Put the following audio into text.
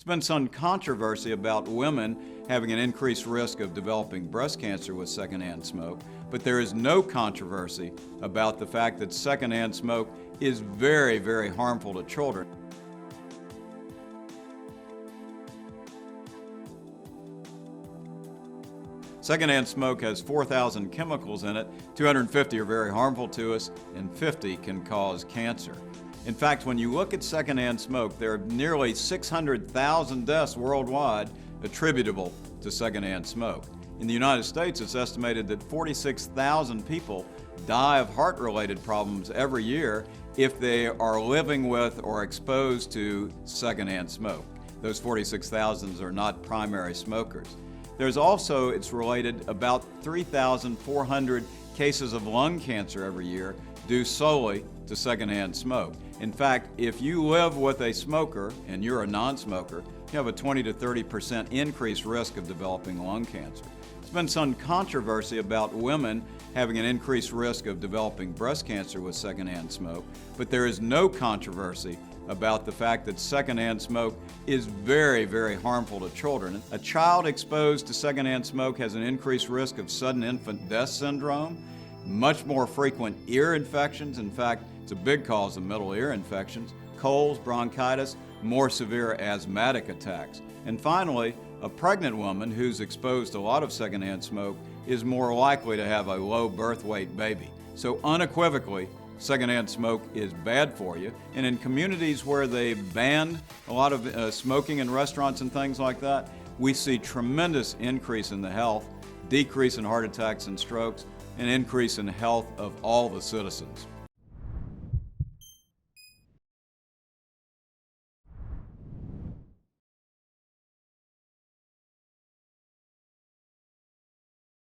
been some controversy about women having an increased risk of developing breast cancer with secondhand smoke, but there is no controversy about the fact that secondhand smoke is very, very harmful to children. Secondhand smoke has 4,000 chemicals in it, 250 are very harmful to us, and 50 can cause cancer. In fact, when you look at secondhand smoke, there are nearly 600,000 deaths worldwide attributable to secondhand smoke. In the United States, it's estimated that 46,000 people die of heart-related problems every year if they are living with or exposed to secondhand smoke. Those 46,000 are not primary smokers. There's also, it's related, about 3,400 cases of lung cancer every year due solely to secondhand smoke. In fact, if you live with a smoker and you're a non-smoker, you have a 20 to 30% increased risk of developing lung cancer. There's been some controversy about women having an increased risk of developing breast cancer with secondhand smoke, but there is no controversy about the fact that secondhand smoke is very, very harmful to children. A child exposed to secondhand smoke has an increased risk of sudden infant death syndrome, much more frequent ear infections. In fact, it's a big cause of middle ear infections, colds, bronchitis, more severe asthmatic attacks. And finally, a pregnant woman who's exposed to a lot of secondhand smoke is more likely to have a low birth weight baby. So unequivocally, secondhand smoke is bad for you. And in communities where they ban a lot of smoking in restaurants and things like that, we see tremendous increase in the health, decrease in heart attacks and strokes, and increase in health of all the citizens.